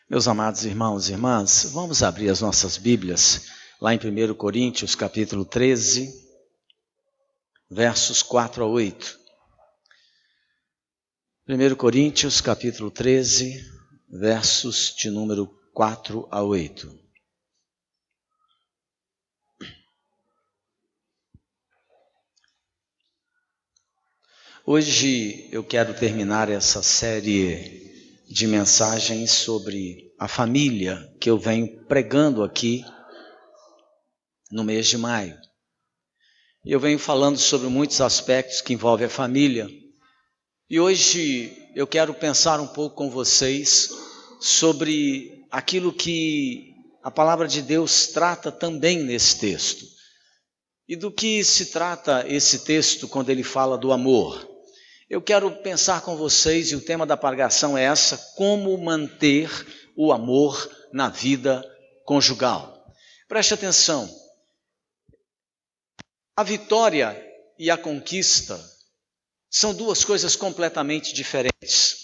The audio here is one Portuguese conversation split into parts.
Meus amados irmãos e irmãs, vamos abrir as nossas Bíblias lá em 1 Coríntios, capítulo 13, versos 4 a 8. 1 Coríntios, capítulo 13, versos de número 4 a 8. Hoje eu quero terminar essa série de mensagens sobre a família que eu venho pregando aqui no mês de maio. Eu venho falando sobre muitos aspectos que envolvem a família e hoje eu quero pensar um pouco com vocês sobre aquilo que a palavra de Deus trata também nesse texto. E do que se trata esse texto quando ele fala do amor? Eu quero pensar com vocês, e o tema da pregação é essa: como manter o amor na vida conjugal. Preste atenção, a vitória e a conquista são duas coisas completamente diferentes.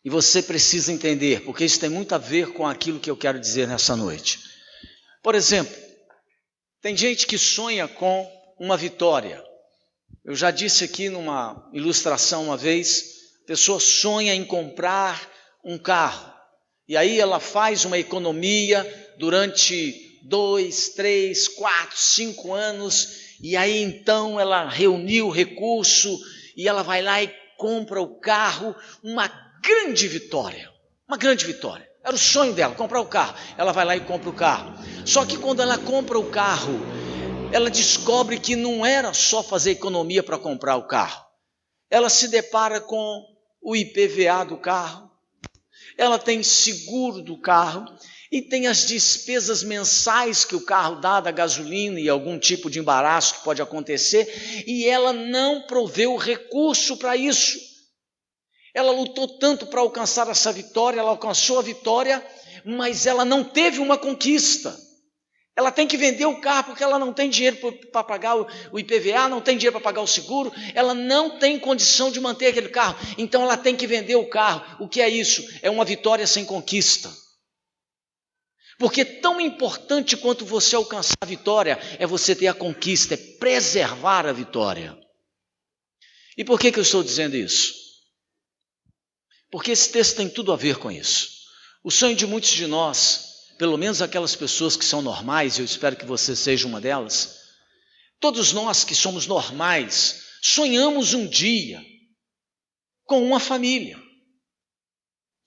E você precisa entender, porque isso tem muito a ver com aquilo que eu quero dizer nessa noite. Por exemplo, tem gente que sonha com uma vitória. Eu já disse aqui numa ilustração uma vez, a pessoa sonha em comprar um carro. E aí ela faz uma economia durante 2, 3, 4, 5 anos. E aí então ela reuniu o recurso e ela vai lá e compra o carro. Uma grande vitória, uma grande vitória. Era o sonho dela, comprar o carro. Ela vai lá e compra o carro. Só que quando ela compra o carro, ela descobre que não era só fazer economia para comprar o carro. Ela se depara com o IPVA do carro, ela tem seguro do carro e tem as despesas mensais que o carro dá, da gasolina e algum tipo de embaraço que pode acontecer, e ela não proveu recurso para isso. Ela lutou tanto para alcançar essa vitória, ela alcançou a vitória, mas ela não teve uma conquista. Ela tem que vender o carro porque ela não tem dinheiro para pagar o IPVA, não tem dinheiro para pagar o seguro, ela não tem condição de manter aquele carro, então ela tem que vender o carro. O que é isso? É uma vitória sem conquista. Porque tão importante quanto você alcançar a vitória é você ter a conquista, é preservar a vitória. E por que eu estou dizendo isso? Porque esse texto tem tudo a ver com isso. O sonho de muitos de nós, pelo menos aquelas pessoas que são normais, e eu espero que você seja uma delas, todos nós que somos normais, sonhamos um dia com uma família.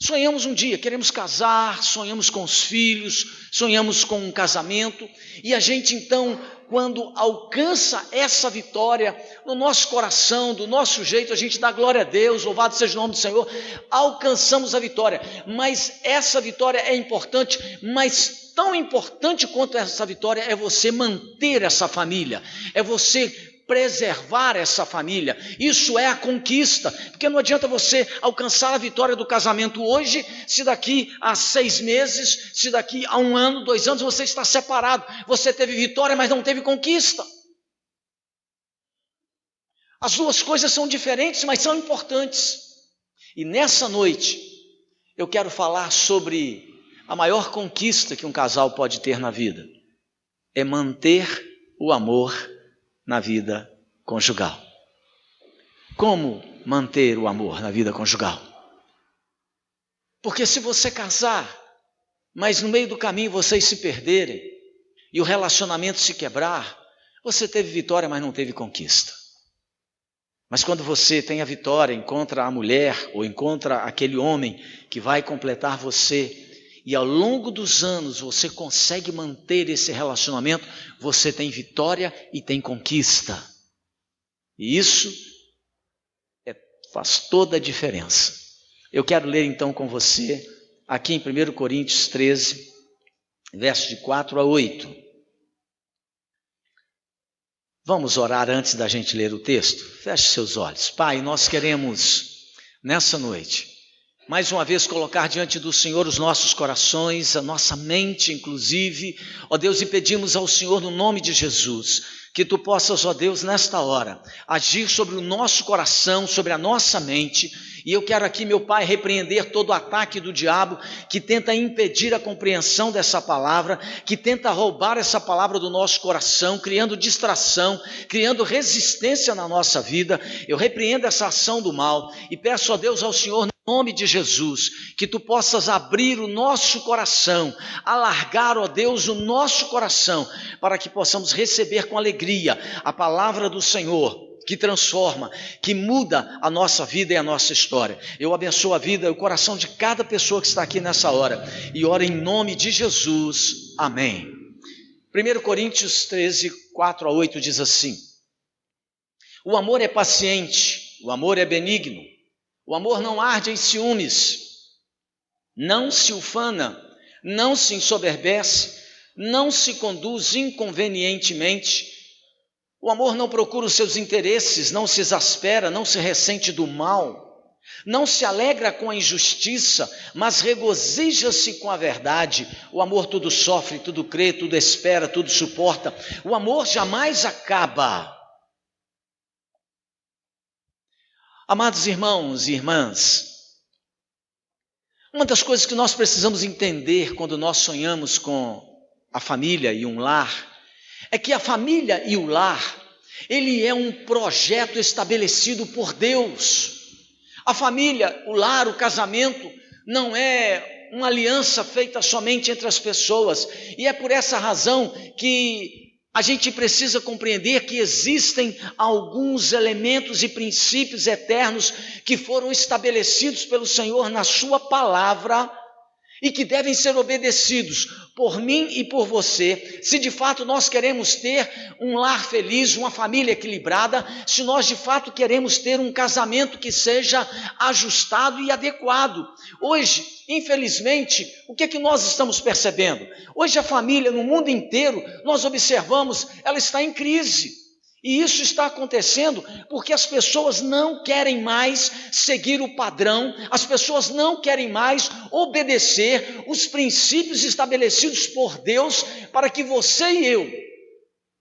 Sonhamos um dia, queremos casar, sonhamos com os filhos, sonhamos com um casamento, e a gente então, quando alcança essa vitória, no nosso coração, do nosso jeito, a gente dá glória a Deus, louvado seja o nome do Senhor, alcançamos a vitória. Mas essa vitória é importante, mas tão importante quanto essa vitória é você manter essa família, é você preservar essa família. Isso é a conquista, porque não adianta você alcançar a vitória do casamento hoje, se daqui a 6 meses, se daqui a 1 ano, 2 anos você está separado. Você teve vitória, mas não teve conquista. As duas coisas são diferentes, mas são importantes. E nessa noite eu quero falar sobre a maior conquista que um casal pode ter na vida, é manter o amor na vida conjugal. Como manter o amor na vida conjugal? Porque se você casar, mas no meio do caminho vocês se perderem e o relacionamento se quebrar, você teve vitória, mas não teve conquista. Mas quando você tem a vitória, encontra a mulher ou encontra aquele homem que vai completar você, e ao longo dos anos você consegue manter esse relacionamento, você tem vitória e tem conquista. E isso faz toda a diferença. Eu quero ler então com você, aqui em 1 Coríntios 13, versos de 4 a 8. Vamos orar antes da gente ler o texto? Feche seus olhos. Pai, nós queremos, nessa noite, mais uma vez colocar diante do Senhor os nossos corações, a nossa mente inclusive, ó Deus, e pedimos ao Senhor no nome de Jesus, que Tu possas, ó Deus, nesta hora, agir sobre o nosso coração, sobre a nossa mente, E eu quero aqui, meu Pai, repreender todo o ataque do diabo que tenta impedir a compreensão dessa palavra, que tenta roubar essa palavra do nosso coração, criando distração, criando resistência na nossa vida. Eu repreendo essa ação do mal e peço a Deus, ao Senhor, no nome de Jesus, que Tu possas abrir o nosso coração, alargar, ó Deus, o nosso coração, para que possamos receber com alegria a palavra do Senhor, que transforma, que muda a nossa vida e a nossa história. Eu abençoo a vida e o coração de cada pessoa que está aqui nessa hora e oro em nome de Jesus. Amém. 1 Coríntios 13, 4-8 diz assim: o amor é paciente, o amor é benigno, o amor não arde em ciúmes, não se ufana, não se ensoberbece, não se conduz inconvenientemente. O amor não procura os seus interesses, não se exaspera, não se ressente do mal, não se alegra com a injustiça, mas regozija-se com a verdade. O amor tudo sofre, tudo crê, tudo espera, tudo suporta. O amor jamais acaba. Amados irmãos e irmãs, uma das coisas que nós precisamos entender quando nós sonhamos com a família e um lar, é que a família e o lar, ele é um projeto estabelecido por Deus. A família, o lar, o casamento, não é uma aliança feita somente entre as pessoas, e é por essa razão que a gente precisa compreender que existem alguns elementos e princípios eternos que foram estabelecidos pelo Senhor na sua palavra, e que devem ser obedecidos por mim e por você, se de fato nós queremos ter um lar feliz, uma família equilibrada, se nós de fato queremos ter um casamento que seja ajustado e adequado. Hoje, infelizmente, o que é que nós estamos percebendo? Hoje a família no mundo inteiro, nós observamos, ela está em crise. E isso está acontecendo porque as pessoas não querem mais seguir o padrão, as pessoas não querem mais obedecer os princípios estabelecidos por Deus para que você e eu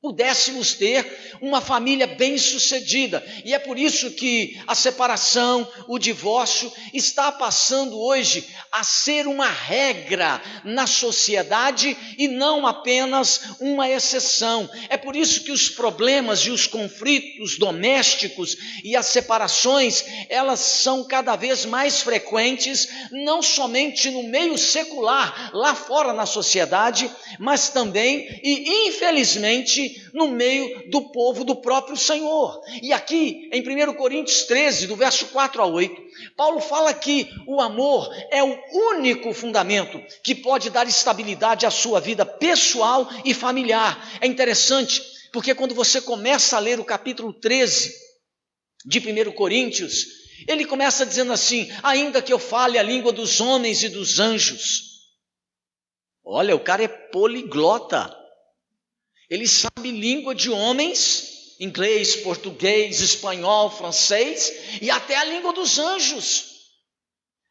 pudéssemos ter uma família bem-sucedida. E é por isso que a separação, o divórcio está passando hoje a ser uma regra na sociedade e não apenas uma exceção. É por isso que os problemas e os conflitos domésticos e as separações, elas são cada vez mais frequentes, não somente no meio secular, lá fora na sociedade, mas também e infelizmente no meio do povo do próprio Senhor. E aqui em 1 Coríntios 13, do verso 4-8, Paulo fala que o amor é o único fundamento que pode dar estabilidade à sua vida pessoal e familiar. É interessante, porque quando você começa a ler o capítulo 13 de 1 Coríntios, ele começa dizendo assim: ainda que eu fale a língua dos homens e dos anjos. Olha, o cara é poliglota. Ele sabe língua de homens, inglês, português, espanhol, francês e até a língua dos anjos.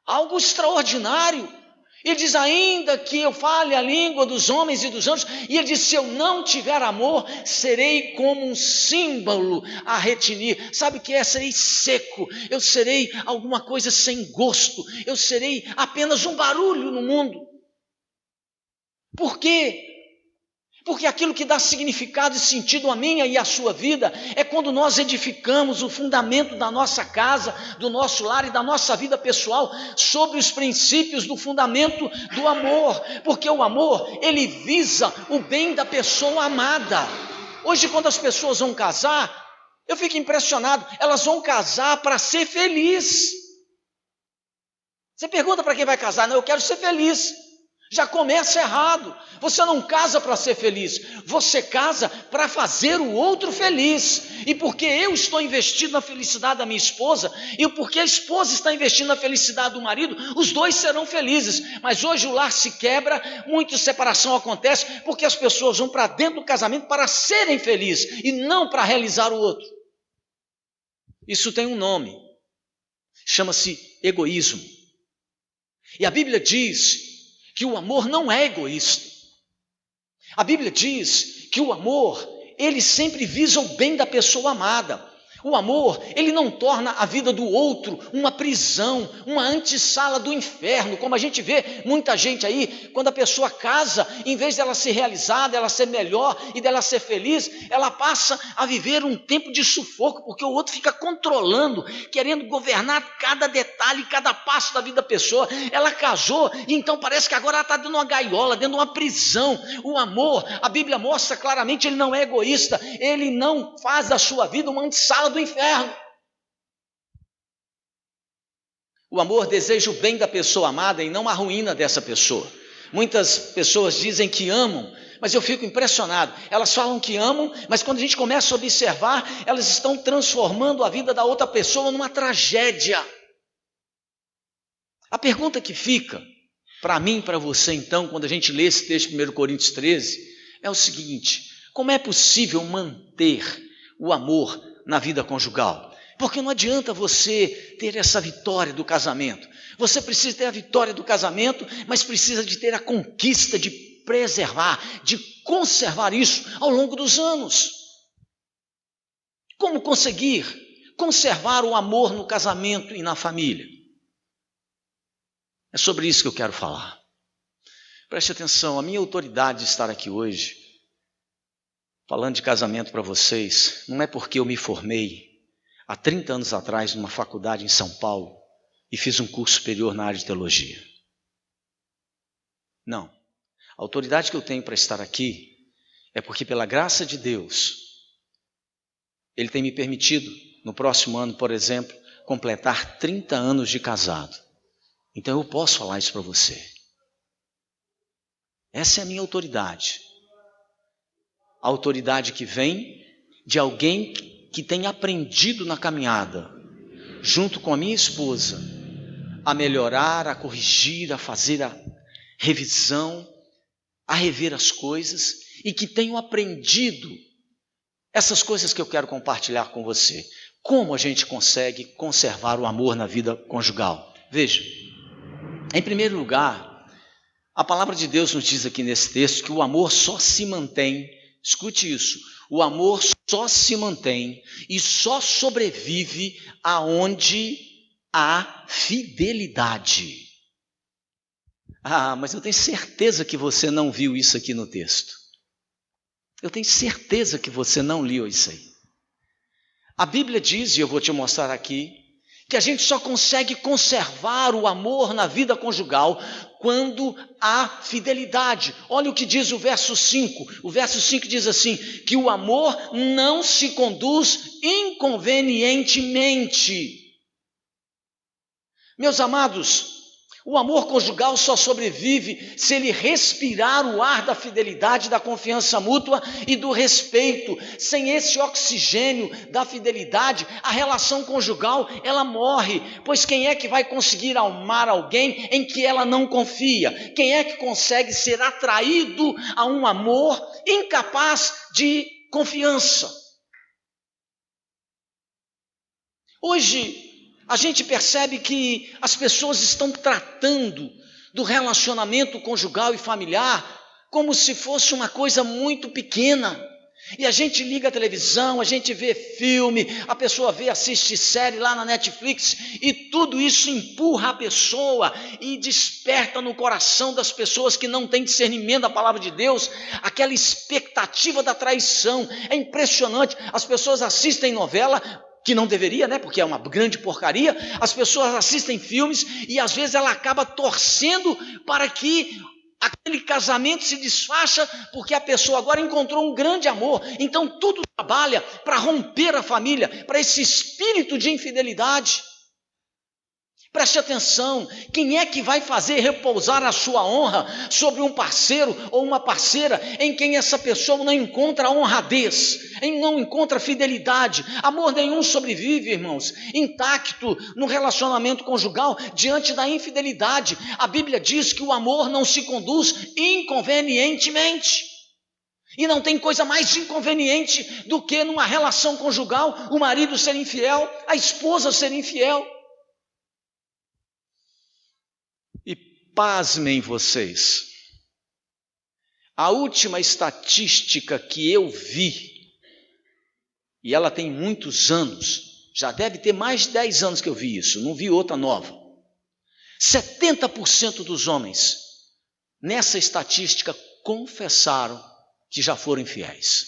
Algo extraordinário. Ele diz, ainda que eu fale a língua dos homens e dos anjos, e ele diz, se eu não tiver amor, serei como um símbolo a retinir. Sabe o que é? Serei seco, eu serei alguma coisa sem gosto, eu serei apenas um barulho no mundo. Por quê? Porque aquilo que dá significado e sentido à minha e à sua vida é quando nós edificamos o fundamento da nossa casa, do nosso lar e da nossa vida pessoal sobre os princípios do fundamento do amor. Porque o amor, ele visa o bem da pessoa amada. Hoje, quando as pessoas vão casar, eu fico impressionado, elas vão casar para ser feliz. Você pergunta para quem vai casar, não, eu quero ser feliz. Já começa errado. Você não casa para ser feliz, você casa para fazer o outro feliz. E porque eu estou investindo na felicidade da minha esposa, e porque a esposa está investindo na felicidade do marido, os dois serão felizes. Mas hoje o lar se quebra, muita separação acontece, porque as pessoas vão para dentro do casamento para serem felizes, e não para realizar o outro. Isso tem um nome, chama-se egoísmo. E a Bíblia diz que o amor não é egoísta. A Bíblia diz que o amor, ele sempre visa o bem da pessoa amada. O amor, ele não torna a vida do outro uma prisão, uma antessala do inferno, como a gente vê muita gente aí, quando a pessoa casa, em vez dela ser realizada, dela ser melhor e dela ser feliz, ela passa a viver um tempo de sufoco, porque o outro fica controlando, querendo governar cada detalhe, cada passo da vida da pessoa. Ela casou e então parece que agora ela está dentro de uma gaiola, dentro de uma prisão. O amor, a Bíblia mostra claramente, ele não é egoísta, ele não faz da sua vida uma antessala do inferno. O amor deseja o bem da pessoa amada e não a ruína dessa pessoa. Muitas pessoas dizem que amam, mas eu fico impressionado. Elas falam que amam, mas quando a gente começa a observar, elas estão transformando a vida da outra pessoa numa tragédia. A pergunta que fica para mim e para você então, quando a gente lê esse texto de 1 Coríntios 13, é o seguinte: como é possível manter o amor na vida conjugal? Porque não adianta você ter essa vitória do casamento. Você precisa ter a vitória do casamento, mas precisa de ter a conquista de preservar, de conservar isso ao longo dos anos. Como conseguir conservar o amor no casamento e na família? É sobre isso que eu quero falar. Preste atenção, a minha autoridade de estar aqui hoje, falando de casamento para vocês, não é porque eu me formei há 30 anos atrás numa faculdade em São Paulo e fiz um curso superior na área de teologia. Não. A autoridade que eu tenho para estar aqui é porque, pela graça de Deus, Ele tem me permitido, no próximo ano, por exemplo, completar 30 anos de casado. Então eu posso falar isso para você. Essa é a minha autoridade. A autoridade que vem de alguém que tem aprendido na caminhada, junto com a minha esposa, a melhorar, a corrigir, a fazer a revisão, a rever as coisas, e que tenho aprendido essas coisas que eu quero compartilhar com você. Como a gente consegue conservar o amor na vida conjugal? Veja, em primeiro lugar, a palavra de Deus nos diz aqui nesse texto que o amor só se mantém, escute isso, o amor só se mantém e só sobrevive aonde há fidelidade. Ah, mas eu tenho certeza que você não viu isso aqui no texto. Eu tenho certeza que você não leu isso aí. A Bíblia diz, e eu vou te mostrar aqui, que a gente só consegue conservar o amor na vida conjugal quando há fidelidade. Olha o que diz o verso 5. O verso 5 diz assim, que o amor não se conduz inconvenientemente. Meus amados, o amor conjugal só sobrevive se ele respirar o ar da fidelidade, da confiança mútua e do respeito. Sem esse oxigênio da fidelidade, a relação conjugal, ela morre. Pois quem é que vai conseguir amar alguém em que ela não confia? Quem é que consegue ser atraído a um amor incapaz de confiança? Hoje, a gente percebe que as pessoas estão tratando do relacionamento conjugal e familiar como se fosse uma coisa muito pequena. E a gente liga a televisão, a gente vê filme, a pessoa assiste série lá na Netflix e tudo isso empurra a pessoa e desperta no coração das pessoas que não têm discernimento da palavra de Deus, aquela expectativa da traição. É impressionante, as pessoas assistem novela, que não deveria, né? Porque é uma grande porcaria. As pessoas assistem filmes e às vezes ela acaba torcendo para que aquele casamento se desfaça, porque a pessoa agora encontrou um grande amor. Então tudo trabalha para romper a família, para esse espírito de infidelidade. Preste atenção, quem é que vai fazer repousar a sua honra sobre um parceiro ou uma parceira em quem essa pessoa não encontra honradez, não encontra fidelidade? Amor nenhum sobrevive, irmãos, intacto no relacionamento conjugal diante da infidelidade. A Bíblia diz que o amor não se conduz inconvenientemente. E não tem coisa mais inconveniente do que numa relação conjugal o marido ser infiel, a esposa ser infiel. E pasmem vocês, a última estatística que eu vi, e ela tem muitos anos, já deve ter mais de 10 anos que eu vi isso, não vi outra nova. 70% dos homens, nessa estatística, confessaram que já foram infiéis.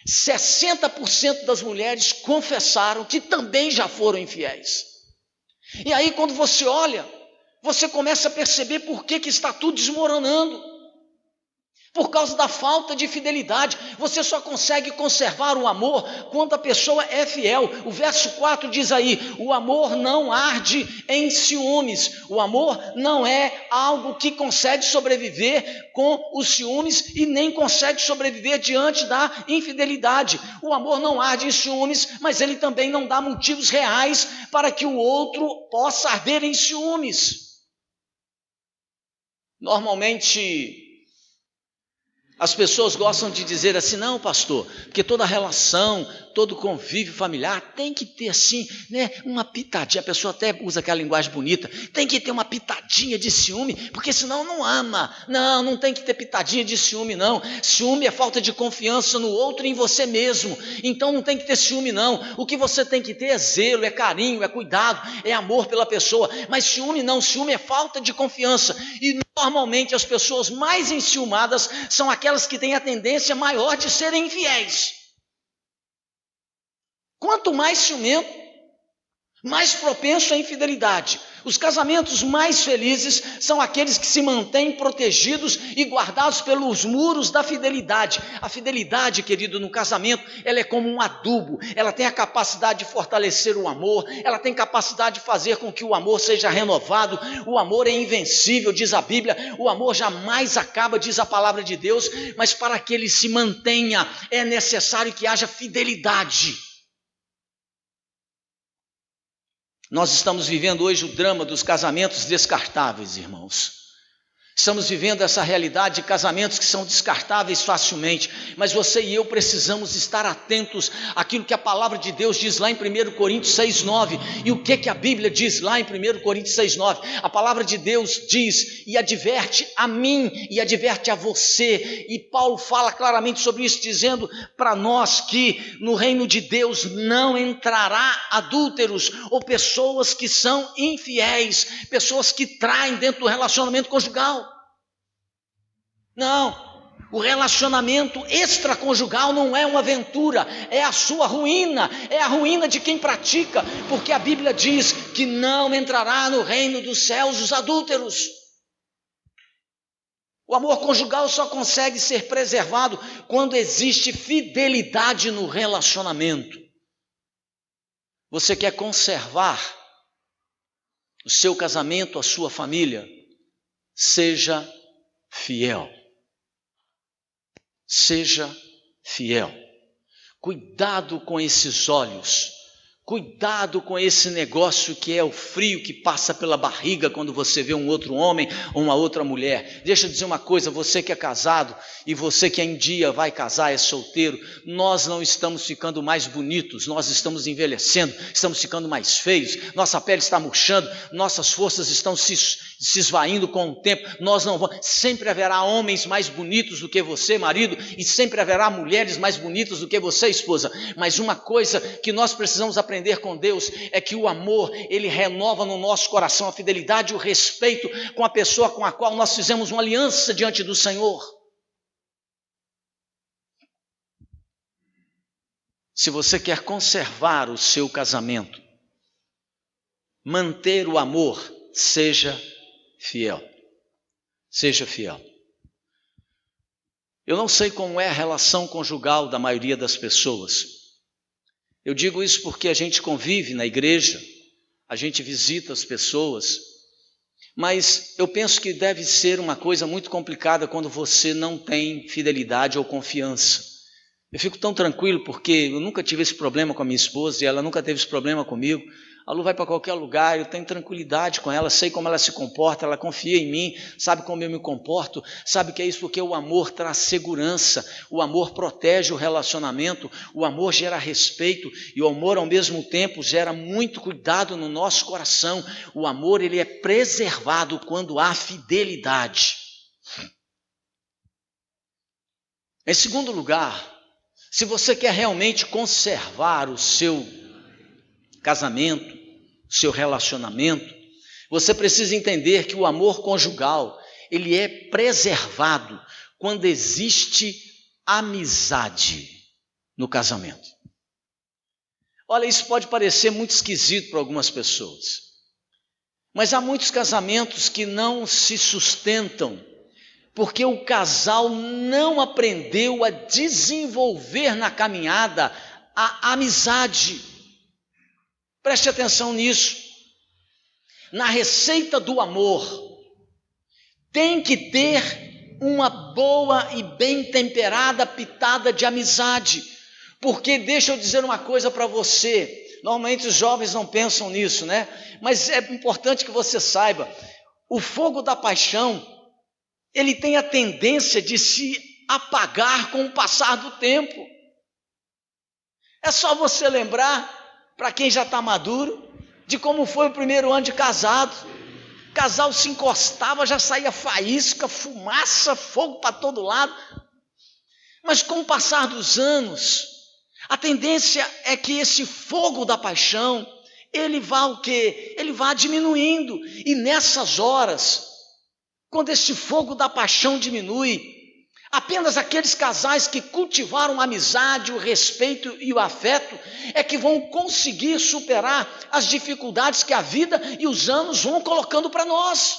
60% das mulheres confessaram que também já foram infiéis. E aí, quando você olha, você começa a perceber por que está tudo desmoronando. Por causa da falta de fidelidade. Você só consegue conservar o amor quando a pessoa é fiel. O verso 4 diz aí: o amor não arde em ciúmes. O amor não é algo que consegue sobreviver com os ciúmes e nem consegue sobreviver diante da infidelidade. O amor não arde em ciúmes, mas ele também não dá motivos reais para que o outro possa arder em ciúmes. Normalmente as pessoas gostam de dizer assim: não, pastor, porque toda relação, todo convívio familiar tem que ter assim, né, uma pitadinha. A pessoa até usa aquela linguagem bonita, tem que ter uma pitadinha de ciúme, porque senão não ama. Não, não tem que ter pitadinha de ciúme, não. Ciúme é falta de confiança no outro e em você mesmo. Então não tem que ter ciúme, não. O que você tem que ter é zelo, é carinho, é cuidado, é amor pela pessoa. Mas ciúme não, ciúme é falta de confiança. E normalmente as pessoas mais enciumadas são aquelas que têm a tendência maior de serem infiéis. Quanto mais ciumento, mais propenso à infidelidade. Os casamentos mais felizes são aqueles que se mantêm protegidos e guardados pelos muros da fidelidade. A fidelidade, querido, no casamento, ela é como um adubo. Ela tem a capacidade de fortalecer o amor, ela tem capacidade de fazer com que o amor seja renovado. O amor é invencível, diz a Bíblia. O amor jamais acaba, diz a palavra de Deus. Mas para que ele se mantenha, é necessário que haja fidelidade. Nós estamos vivendo hoje o drama dos casamentos descartáveis, irmãos. Estamos vivendo essa realidade de casamentos que são descartáveis facilmente, mas você e eu precisamos estar atentos àquilo que a palavra de Deus diz lá em 1 Coríntios 6,9. E o que a Bíblia diz lá em 1 Coríntios 6,9? A palavra de Deus diz e adverte a mim e adverte a você. E Paulo fala claramente sobre isso, dizendo para nós que no reino de Deus não entrará adúlteros ou pessoas que são infiéis, pessoas que traem dentro do relacionamento conjugal. Não, o relacionamento extraconjugal não é uma aventura, é a sua ruína, é a ruína de quem pratica, porque a Bíblia diz que não entrará no reino dos céus os adúlteros. O amor conjugal só consegue ser preservado quando existe fidelidade no relacionamento. Você quer conservar o seu casamento, a sua família? Seja fiel. Seja fiel. Cuidado com esses olhos. Cuidado com esse negócio que é o frio que passa pela barriga quando você vê um outro homem ou uma outra mulher. Deixa eu dizer uma coisa, você que é casado e você que um dia vai casar, é solteiro, nós não estamos ficando mais bonitos, nós estamos envelhecendo, estamos ficando mais feios, nossa pele está murchando, nossas forças estão se esvaindo com o tempo. Nós não vamos, sempre haverá homens mais bonitos do que você, marido, e sempre haverá mulheres mais bonitas do que você, esposa. Mas uma coisa que nós precisamos aprender com Deus é que o amor, ele renova no nosso coração a fidelidade e o respeito com a pessoa com a qual nós fizemos uma aliança diante do Senhor. Se você quer conservar o seu casamento, manter o amor, seja fiel. Seja fiel. Eu não sei como é a relação conjugal da maioria das pessoas. Eu digo isso porque a gente convive na igreja, a gente visita as pessoas, mas eu penso que deve ser uma coisa muito complicada quando você não tem fidelidade ou confiança. Eu fico tão tranquilo porque eu nunca tive esse problema com a minha esposa e ela nunca teve esse problema comigo. A Lu vai para qualquer lugar, eu tenho tranquilidade com ela, sei como ela se comporta, ela confia em mim, sabe como eu me comporto, sabe que é isso porque o amor traz segurança, o amor protege o relacionamento, o amor gera respeito e o amor ao mesmo tempo gera muito cuidado no nosso coração. O amor, ele é preservado quando há fidelidade. Em segundo lugar, Se você quer realmente conservar o seu casamento, o seu relacionamento, você precisa entender que o amor conjugal, ele é preservado quando existe amizade no casamento. Olha, isso pode parecer muito esquisito para algumas pessoas, mas há muitos casamentos que não se sustentam porque o casal não aprendeu a desenvolver na caminhada a amizade. Preste atenção nisso. Na receita do amor, tem que ter uma boa e bem temperada pitada de amizade. Porque deixa eu dizer uma coisa para você, normalmente os jovens não pensam nisso, né? Mas é importante que você saiba, o fogo da paixão, ele tem a tendência de se apagar com o passar do tempo. É só você lembrar, para quem já está maduro, de como foi o primeiro ano de casado. O casal se encostava, já saía faísca, fumaça, fogo para todo lado. Mas com o passar dos anos, a tendência é que esse fogo da paixão, ele vá o quê? Ele vá diminuindo. E nessas horas, quando esse fogo da paixão diminui, apenas aqueles casais que cultivaram a amizade, o respeito e o afeto é que vão conseguir superar as dificuldades que a vida e os anos vão colocando para nós.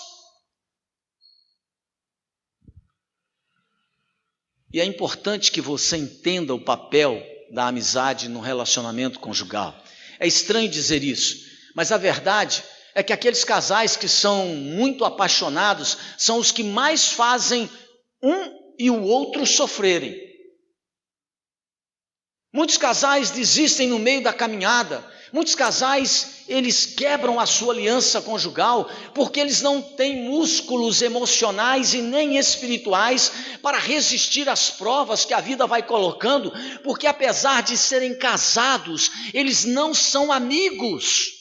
E é importante que você entenda o papel da amizade no relacionamento conjugal. É estranho dizer isso, mas a verdade é que aqueles casais que são muito apaixonados são os que mais fazem um e o outro sofrerem. Muitos casais desistem no meio da caminhada, muitos casais, eles quebram a sua aliança conjugal, porque eles não têm músculos emocionais e nem espirituais para resistir às provas que a vida vai colocando, porque apesar de serem casados, eles não são amigos.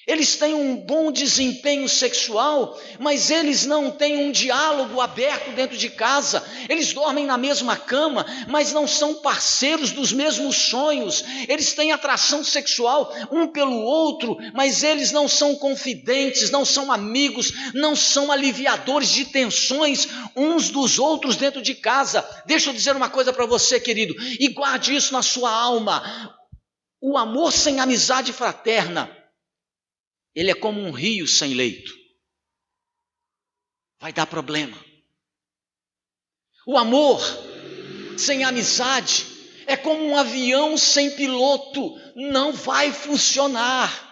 Eles têm um bom desempenho sexual, mas eles não têm um diálogo aberto dentro de casa. Eles dormem na mesma cama, mas não são parceiros dos mesmos sonhos. Eles têm atração sexual um pelo outro, mas eles não são confidentes, não são amigos, não são aliviadores de tensões uns dos outros dentro de casa. Deixa eu dizer uma coisa para você, querido, e guarde isso na sua alma. O amor sem amizade fraterna, ele é como um rio sem leito. Vai dar problema. O amor sem amizade é como um avião sem piloto. Não vai funcionar.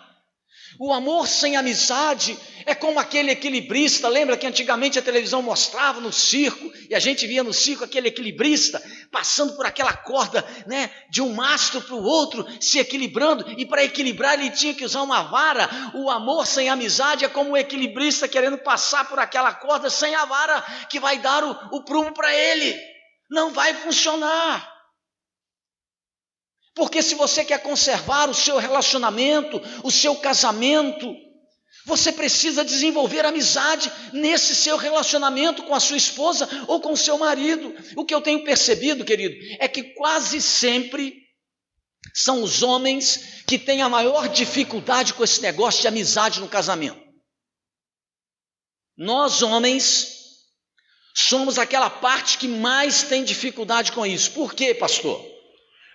O amor sem amizade é como aquele equilibrista. Lembra que antigamente a televisão mostrava no circo, e a gente via no circo aquele equilibrista passando por aquela corda, né, de um mastro para o outro, se equilibrando, e para equilibrar ele tinha que usar uma vara. O amor sem amizade é como um equilibrista querendo passar por aquela corda sem a vara que vai dar o prumo para ele. Não vai funcionar. Porque se você quer conservar o seu relacionamento, o seu casamento, você precisa desenvolver amizade nesse seu relacionamento com a sua esposa ou com o seu marido. O que eu tenho percebido, querido, é que quase sempre são os homens que têm a maior dificuldade com esse negócio de amizade no casamento. Nós, homens, somos aquela parte que mais tem dificuldade com isso. Por quê, pastor?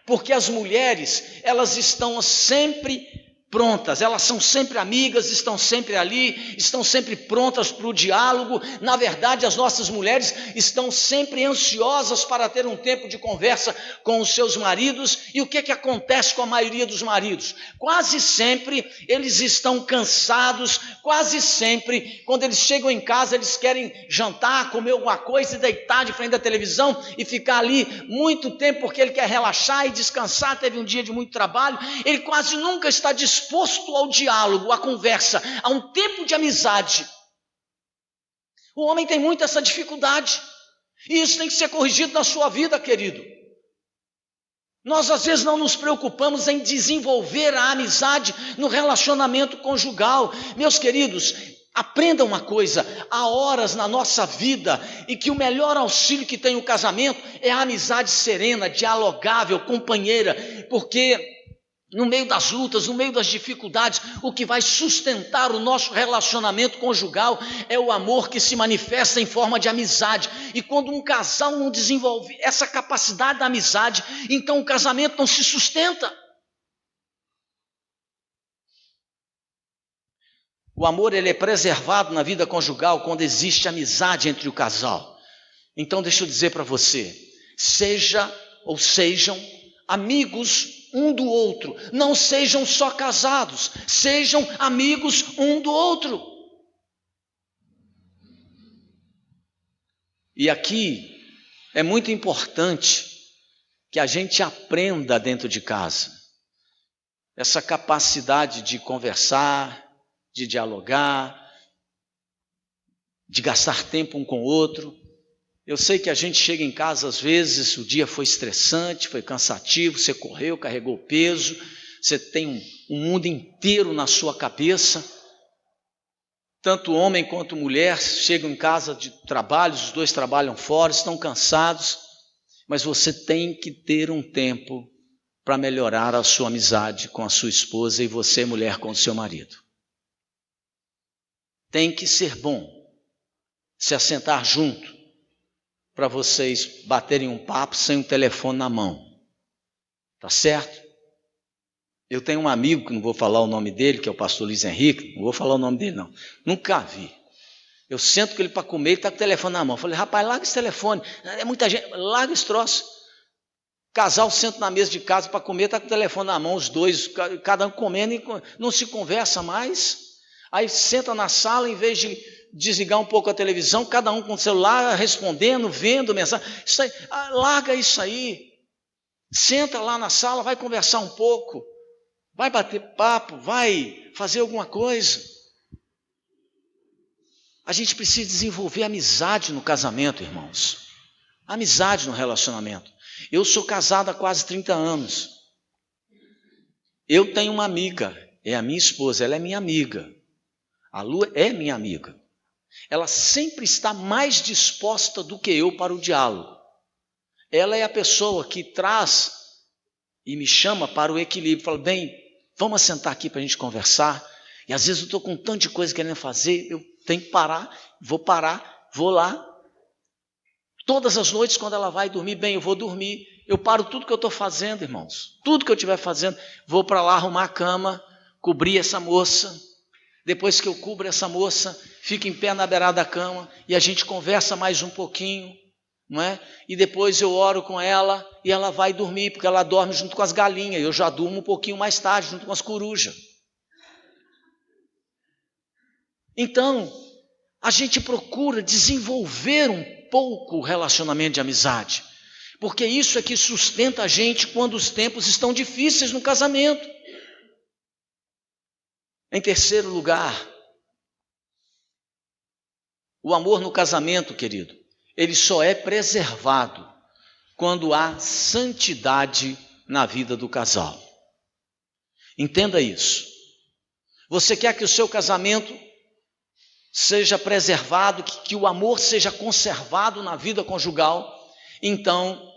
Porque as mulheres, elas estão sempre prontas, elas são sempre amigas, estão sempre ali, estão sempre prontas para o diálogo. Na verdade, as nossas mulheres estão sempre ansiosas para ter um tempo de conversa com os seus maridos. E o que acontece com a maioria dos maridos? Quase sempre eles estão cansados, quase sempre, quando eles chegam em casa, eles querem jantar, comer alguma coisa e deitar de frente da televisão e ficar ali muito tempo, porque ele quer relaxar e descansar, teve um dia de muito trabalho. Ele quase nunca está disposto ao diálogo, à conversa, a um tempo de amizade. O homem tem muito essa dificuldade, e isso tem que ser corrigido na sua vida, querido. Nós às vezes não nos preocupamos em desenvolver a amizade no relacionamento conjugal. Meus queridos, Aprenda uma coisa, há horas na nossa vida em que o melhor auxílio que tem o casamento é a amizade serena, dialogável, companheira, porque no meio das lutas, no meio das dificuldades, o que vai sustentar o nosso relacionamento conjugal é o amor que se manifesta em forma de amizade. E quando um casal não desenvolve essa capacidade da amizade, então o casamento não se sustenta. O amor ele é preservado na vida conjugal quando existe amizade entre o casal. Então deixa eu dizer para você, sejam amigos um do outro, não sejam só casados, sejam amigos um do outro. E aqui é muito importante que a gente aprenda dentro de casa essa capacidade de conversar, de dialogar, de gastar tempo um com o outro. Eu sei que a gente chega em casa às vezes, o dia foi estressante, foi cansativo, você correu, carregou peso, você tem um mundo inteiro na sua cabeça. Tanto homem quanto mulher chegam em casa de trabalho, os dois trabalham fora, estão cansados, mas você tem que ter um tempo para melhorar a sua amizade com a sua esposa e você, mulher, com o seu marido. Tem que ser bom se assentar junto para vocês baterem um papo sem um telefone na mão. Tá certo? Eu tenho um amigo, que não vou falar o nome dele, que é o pastor Luiz Henrique, não vou falar o nome dele não, nunca vi. Eu sento com ele para comer, ele está com o telefone na mão. Eu falei, rapaz, larga esse telefone, é muita gente, larga esse troço. Casal senta na mesa de casa para comer, está com o telefone na mão, os dois, cada um comendo e não se conversa mais. Aí senta na sala, em vez de desligar um pouco a televisão, cada um com o celular respondendo, vendo mensagem. Isso aí, larga isso aí. Senta lá na sala, vai conversar um pouco, vai bater papo, vai fazer alguma coisa. A gente precisa desenvolver amizade no casamento, irmãos. Amizade no relacionamento. Eu sou casado há quase 30 anos. Eu tenho uma amiga, é a minha esposa, ela é minha amiga. A Lu é minha amiga. Ela sempre está mais disposta do que eu para o diálogo. Ela é a pessoa que traz e me chama para o equilíbrio. Fala, bem, vamos sentar aqui para a gente conversar. E às vezes eu estou com um tanto de coisa querendo fazer, eu tenho que parar, vou lá. Todas as noites, quando ela vai dormir, bem, eu vou dormir. Eu paro tudo que eu estou fazendo, irmãos. Tudo que eu estiver fazendo, vou para lá arrumar a cama, cobrir essa moça. Depois que eu cubro essa moça, fico em pé na beirada da cama e a gente conversa mais um pouquinho, não é? E depois eu oro com ela e ela vai dormir, porque ela dorme junto com as galinhas. Eu já durmo um pouquinho mais tarde, junto com as corujas. Então, a gente procura desenvolver um pouco o relacionamento de amizade, porque isso é que sustenta a gente quando os tempos estão difíceis no casamento. Em terceiro lugar, o amor no casamento, querido, ele só é preservado quando há santidade na vida do casal. Entenda isso. Você quer que o seu casamento seja preservado, que o amor seja conservado na vida conjugal, então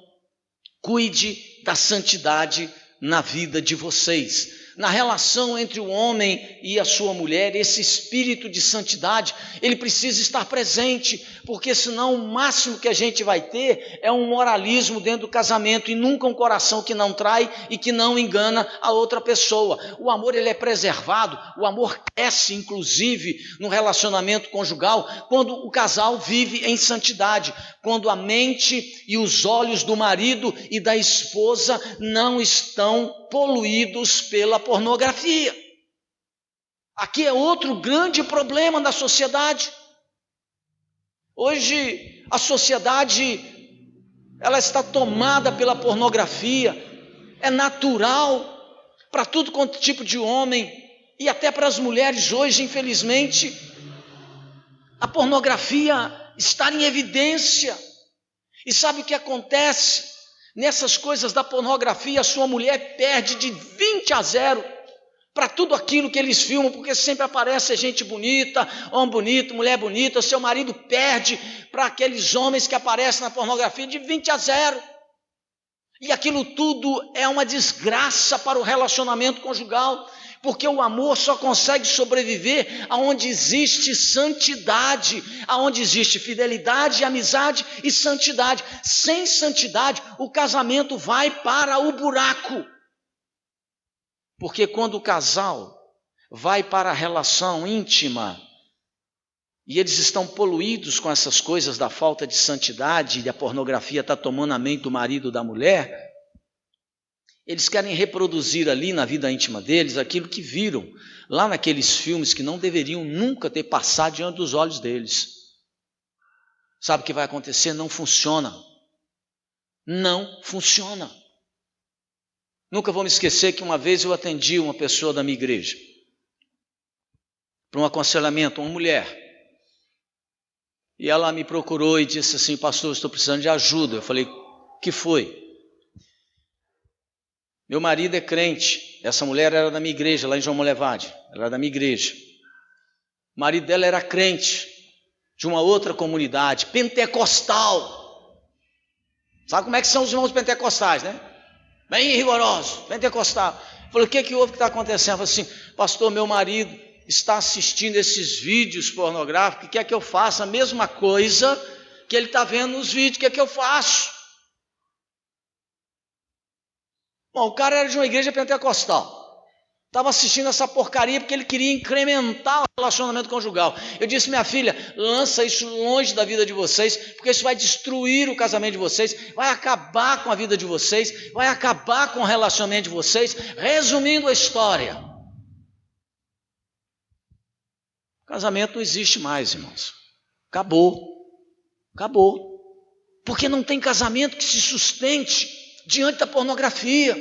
cuide da santidade na vida de vocês. Na relação entre o homem e a sua mulher, esse espírito de santidade, ele precisa estar presente, porque senão o máximo que a gente vai ter é um moralismo dentro do casamento e nunca um coração que não trai e que não engana a outra pessoa. O amor ele é preservado, o amor cresce inclusive no relacionamento conjugal quando o casal vive em santidade, quando a mente e os olhos do marido e da esposa não estão poluídos pela pornografia. Aqui é outro grande problema da sociedade. Hoje a sociedade ela está tomada pela pornografia. É natural para tudo quanto tipo de homem e até para as mulheres hoje, infelizmente, a pornografia está em evidência. E sabe o que acontece? Nessas coisas da pornografia, a sua mulher perde de 20-0 para tudo aquilo que eles filmam, porque sempre aparece gente bonita, homem bonito, mulher bonita, seu marido perde para aqueles homens que aparecem na pornografia de 20-0. E aquilo tudo é uma desgraça para o relacionamento conjugal, porque o amor só consegue sobreviver aonde existe santidade, aonde existe fidelidade, amizade e santidade. Sem santidade, o casamento vai para o buraco. Porque quando o casal vai para a relação íntima e eles estão poluídos com essas coisas da falta de santidade e a pornografia está tomando a mente do marido ou da mulher, eles querem reproduzir ali na vida íntima deles aquilo que viram lá naqueles filmes que não deveriam nunca ter passado diante dos olhos deles. Sabe o que vai acontecer? Não funciona. Não funciona. Nunca vou me esquecer que uma vez eu atendi uma pessoa da minha igreja para um aconselhamento, uma mulher. E ela me procurou e disse assim: pastor, estou precisando de ajuda. Eu falei: o que foi? Meu marido é crente, essa mulher era da minha igreja, lá em João Molevade, ela era da minha igreja. O marido dela era crente, de uma outra comunidade, pentecostal. Sabe como é que são os irmãos pentecostais, né? Bem rigorosos, pentecostal. Eu falei: o que houve que está acontecendo? Eu falei assim: pastor, meu marido está assistindo esses vídeos pornográficos, quer que eu faça a mesma coisa que ele está vendo nos vídeos, o que eu faço? Bom, o cara era de uma igreja pentecostal, estava assistindo essa porcaria porque ele queria incrementar o relacionamento conjugal. Eu disse: minha filha, lança isso longe da vida de vocês, porque isso vai destruir o casamento de vocês, vai acabar com a vida de vocês, vai acabar com o relacionamento de vocês. Resumindo a história, o casamento não existe mais, irmãos. Acabou. Porque não tem casamento que se sustente diante da pornografia.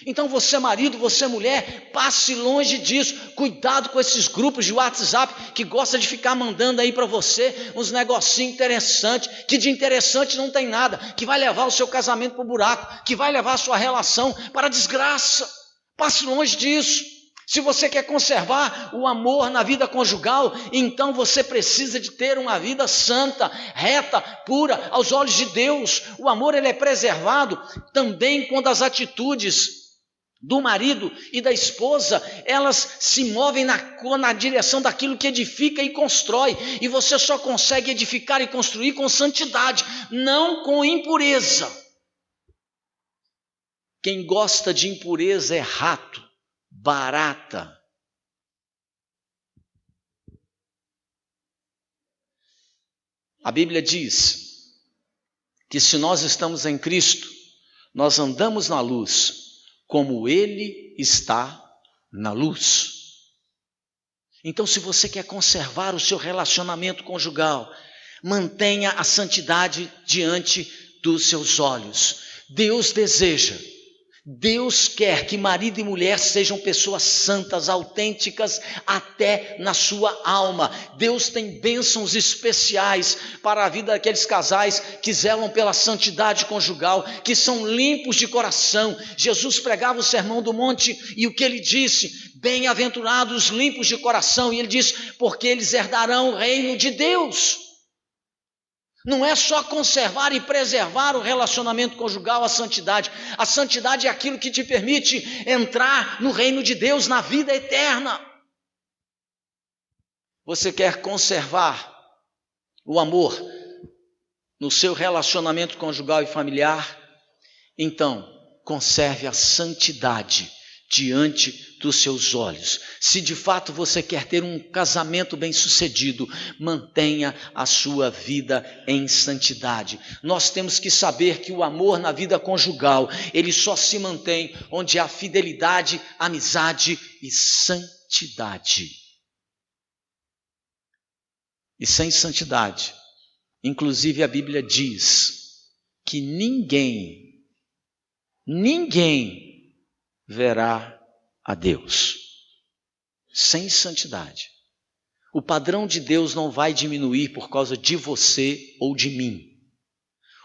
Então você marido, você mulher, passe longe disso. Cuidado com esses grupos de WhatsApp que gostam de ficar mandando aí para você uns negocinhos interessantes, que de interessante não tem nada, que vai levar o seu casamento para o buraco, que vai levar a sua relação para a desgraça. Passe longe disso. Se você quer conservar o amor na vida conjugal, então você precisa de ter uma vida santa, reta, pura, aos olhos de Deus. O amor ele é preservado também quando as atitudes do marido e da esposa, elas se movem na direção daquilo que edifica e constrói. E você só consegue edificar e construir com santidade, não com impureza. Quem gosta de impureza é rato, barata. A Bíblia diz que se nós estamos em Cristo, nós andamos na luz, como Ele está na luz. Então, se você quer conservar o seu relacionamento conjugal, mantenha a santidade diante dos seus olhos. Deus quer que marido e mulher sejam pessoas santas, autênticas até na sua alma. Deus tem bênçãos especiais para a vida daqueles casais que zelam pela santidade conjugal, que são limpos de coração. Jesus pregava o Sermão do Monte e o que ele disse? Bem-aventurados limpos de coração. E ele diz: porque eles herdarão o reino de Deus. Não é só conservar e preservar o relacionamento conjugal, a santidade. A santidade é aquilo que te permite entrar no reino de Deus, na vida eterna. Você quer conservar o amor no seu relacionamento conjugal e familiar? Então, conserve a santidade diante dos seus olhos. Se de fato você quer ter um casamento bem-sucedido, mantenha a sua vida em santidade. Nós temos que saber que o amor na vida conjugal, ele só se mantém onde há fidelidade, amizade e santidade. E sem santidade, inclusive a Bíblia diz que ninguém verá a Deus. Sem santidade. O padrão de Deus não vai diminuir por causa de você ou de mim.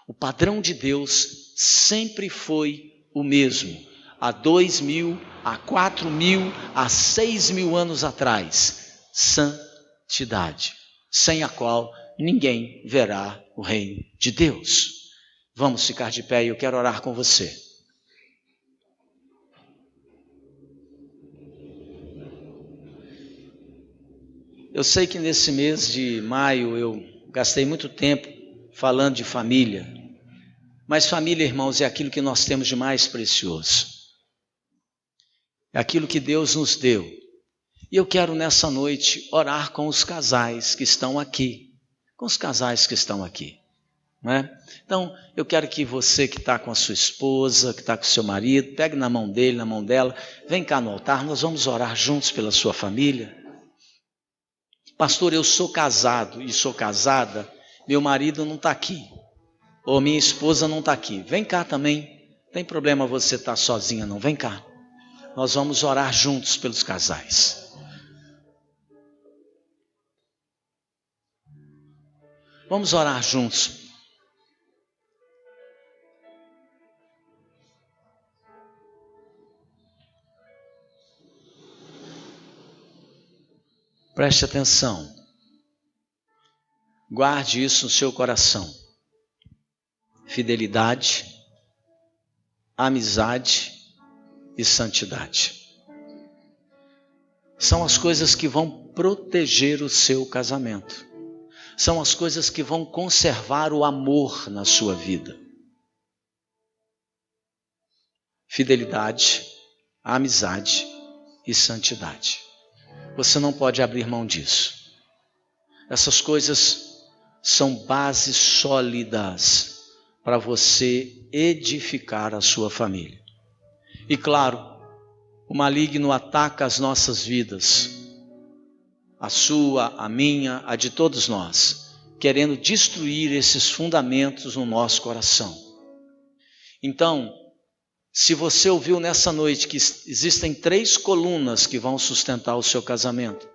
O padrão de Deus sempre foi o mesmo. há 2.000, há 4.000, há 6.000 anos atrás. Santidade, sem a qual ninguém verá o reino de Deus. Vamos ficar de pé e eu quero orar com você. Eu sei que nesse mês de maio eu gastei muito tempo falando de família, mas família, irmãos, é aquilo que nós temos de mais precioso. É aquilo que Deus nos deu. E eu quero nessa noite orar com os casais que estão aqui. Com os casais que estão aqui. Não é? Então, eu quero que você que está com a sua esposa, que está com o seu marido, pegue na mão dele, na mão dela, vem cá no altar, nós vamos orar juntos pela sua família. Pastor, eu sou casado e sou casada, meu marido não está aqui, ou minha esposa não está aqui. Vem cá também, não tem problema você estar sozinha não, vem cá. Nós vamos orar juntos pelos casais. Vamos orar juntos. Preste atenção. Guarde isso no seu coração. Fidelidade, amizade e santidade. São as coisas que vão proteger o seu casamento. São as coisas que vão conservar o amor na sua vida. Fidelidade, amizade e santidade. Você não pode abrir mão disso. Essas coisas são bases sólidas para você edificar a sua família. E claro, o maligno ataca as nossas vidas, a sua, a minha, a de todos nós, querendo destruir esses fundamentos no nosso coração. Então, se você ouviu nessa noite que existem 3 colunas que vão sustentar o seu casamento,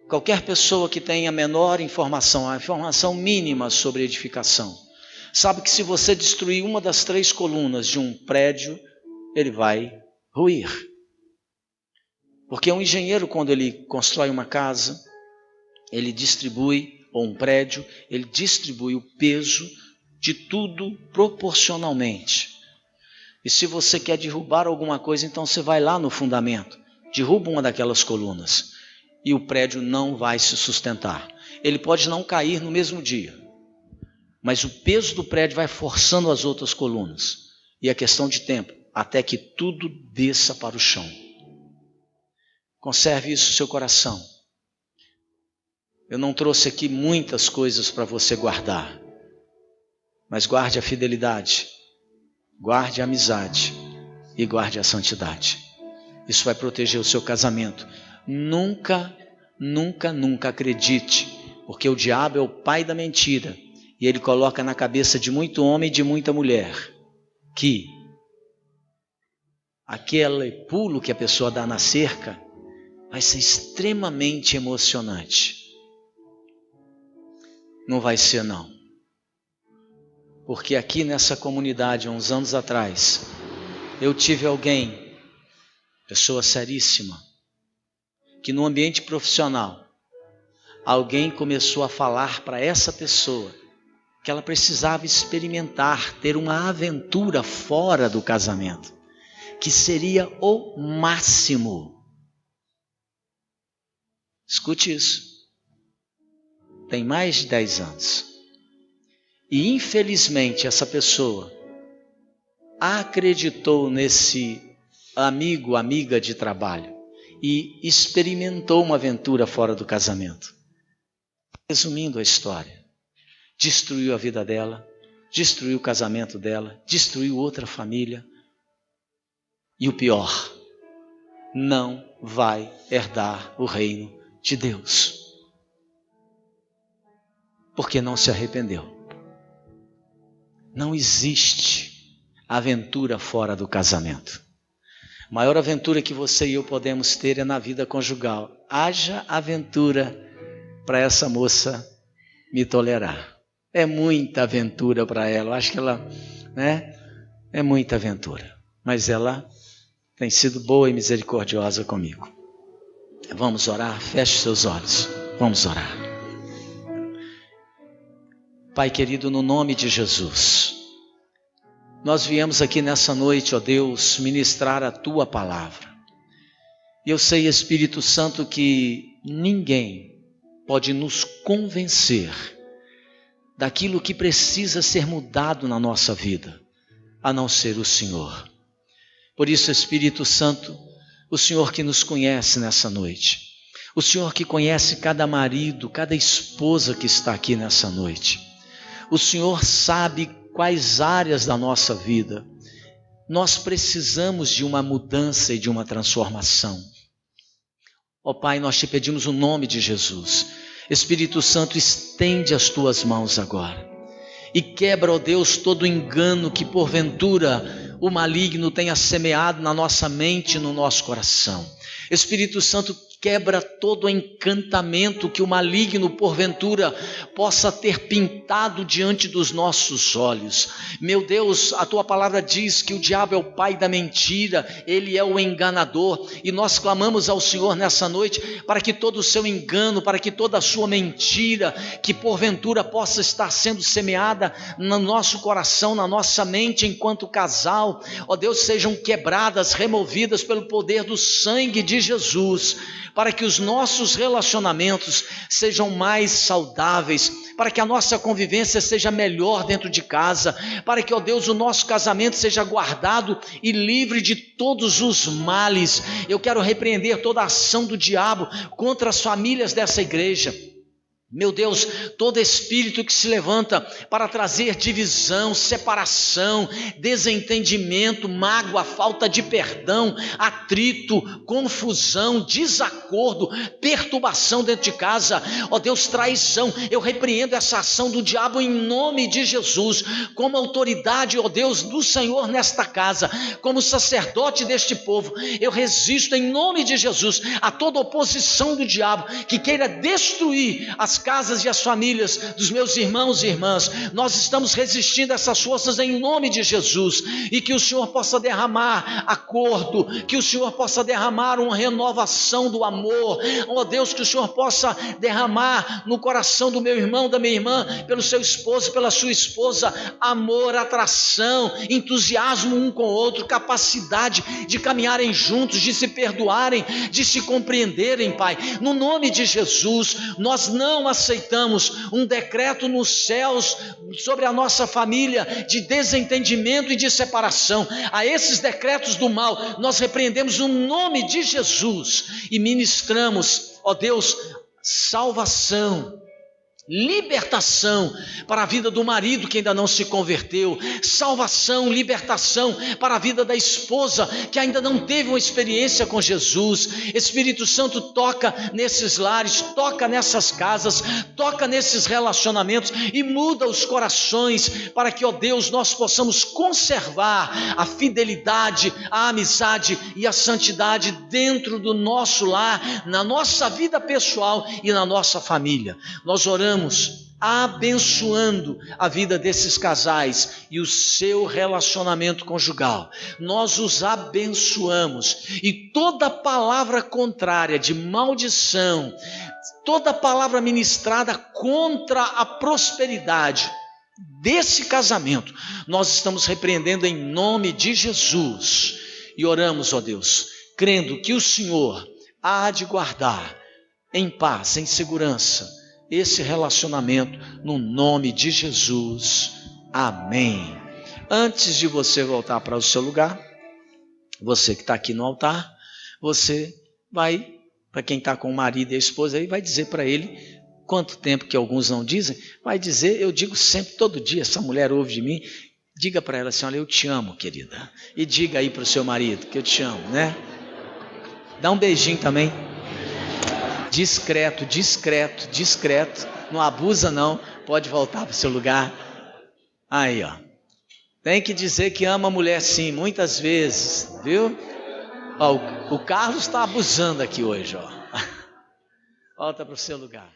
qualquer pessoa que tenha menor informação, a informação mínima sobre edificação, sabe que se você destruir uma das 3 colunas de um prédio, ele vai ruir. Porque um engenheiro, quando ele constrói uma casa, ele distribui, ou um prédio, ele distribui o peso de tudo proporcionalmente. E se você quer derrubar alguma coisa, então você vai lá no fundamento, derruba uma daquelas colunas e o prédio não vai se sustentar. Ele pode não cair no mesmo dia, mas o peso do prédio vai forçando as outras colunas. E é questão de tempo, até que tudo desça para o chão. Conserve isso no seu coração. Eu não trouxe aqui muitas coisas para você guardar, mas guarde a fidelidade, guarde a amizade e guarde a santidade. Isso vai proteger o seu casamento. Nunca, nunca, nunca acredite, porque o diabo é o pai da mentira e ele coloca na cabeça de muito homem e de muita mulher que aquele pulo que a pessoa dá na cerca vai ser extremamente emocionante. Não vai ser não. Porque aqui nessa comunidade, há uns anos atrás, eu tive alguém, pessoa seríssima, que no ambiente profissional, alguém começou a falar para essa pessoa que ela precisava experimentar, ter uma aventura fora do casamento, que seria o máximo. Escute isso. Tem mais de 10 anos. E infelizmente essa pessoa acreditou nesse amigo, amiga de trabalho e experimentou uma aventura fora do casamento. Resumindo a história, destruiu a vida dela, destruiu o casamento dela, destruiu outra família e o pior, não vai herdar o reino de Deus, porque não se arrependeu. Não existe aventura fora do casamento. A maior aventura que você e eu podemos ter é na vida conjugal. Haja aventura para essa moça me tolerar. É muita aventura para ela. Eu acho que ela, é muita aventura. mas ela tem sido boa e misericordiosa comigo. Vamos orar? Feche seus olhos. Vamos orar. Pai querido, no nome de Jesus, nós viemos aqui nessa noite, ó Deus, ministrar a Tua palavra. E eu sei, Espírito Santo, que ninguém pode nos convencer daquilo que precisa ser mudado na nossa vida, a não ser o Senhor. Por isso, Espírito Santo, o Senhor que nos conhece nessa noite, o Senhor que conhece cada marido, cada esposa que está aqui nessa noite, o Senhor sabe quais áreas da nossa vida nós precisamos de uma mudança e de uma transformação. Ó Pai, nós te pedimos o nome de Jesus. Espírito Santo, estende as tuas mãos agora e quebra, ó Deus, todo engano que porventura o maligno tenha semeado na nossa mente e no nosso coração. Espírito Santo, quebra todo encantamento que o maligno porventura possa ter pintado diante dos nossos olhos. Meu Deus, a tua palavra diz que o diabo é o pai da mentira, ele é o enganador, e nós clamamos ao Senhor nessa noite para que todo o seu engano, para que toda a sua mentira que porventura possa estar sendo semeada no nosso coração, na nossa mente enquanto casal, ó Deus, sejam quebradas, removidas pelo poder do sangue de Jesus, para que os nossos relacionamentos sejam mais saudáveis, para que a nossa convivência seja melhor dentro de casa, para que, ó Deus, o nosso casamento seja guardado e livre de todos os males. Eu quero repreender toda a ação do diabo contra as famílias dessa igreja. Meu Deus, todo espírito que se levanta para trazer divisão, separação, desentendimento, mágoa, falta de perdão, atrito, confusão, desacordo, perturbação dentro de casa, ó Deus, traição, eu repreendo essa ação do diabo em nome de Jesus, como autoridade, ó Deus, do Senhor nesta casa, como sacerdote deste povo, eu resisto em nome de Jesus a toda oposição do diabo que queira destruir as casas e as famílias dos meus irmãos e irmãs. Nós estamos resistindo a essas forças em nome de Jesus, e que o Senhor possa derramar acordo, que o Senhor possa derramar uma renovação do amor, ó Deus, que o Senhor possa derramar no coração do meu irmão, da minha irmã, pelo seu esposo, pela sua esposa, amor, atração, entusiasmo um com o outro, capacidade de caminharem juntos, de se perdoarem, de se compreenderem, Pai, no nome de Jesus. Nós não aceitamos um decreto nos céus sobre a nossa família de desentendimento e de separação. A esses decretos do mal nós repreendemos no nome de Jesus e ministramos, ó Deus, salvação, libertação para a vida do marido que ainda não se converteu, salvação, libertação para a vida da esposa que ainda não teve uma experiência com Jesus. Espírito Santo, toca nesses lares, toca nessas casas, toca nesses relacionamentos e muda os corações para que, ó Deus, nós possamos conservar a fidelidade, a amizade e a santidade dentro do nosso lar, na nossa vida pessoal e na nossa família. Nós oramos abençoando a vida desses casais e o seu relacionamento conjugal. Nós os abençoamos, e toda palavra contrária de maldição, toda palavra ministrada contra a prosperidade desse casamento, nós estamos repreendendo em nome de Jesus e oramos, ó Deus, crendo que o Senhor há de guardar em paz, em segurança, esse relacionamento, no nome de Jesus, amém. Antes de você voltar para o seu lugar, você que está aqui no altar, você vai, para quem está com o marido e a esposa aí, vai dizer para ele, quanto tempo que alguns não dizem, vai dizer, eu digo sempre, todo dia, essa mulher ouve de mim, diga para ela assim, olha, eu te amo, querida, e diga aí para o seu marido, que eu te amo, né? Dá um beijinho também. Discreto, discreto, discreto, não abusa não, pode voltar para o seu lugar. Aí, ó, tem que dizer que ama a mulher sim, muitas vezes, viu? Ó, o Carlos está abusando aqui hoje, ó. Volta para o seu lugar.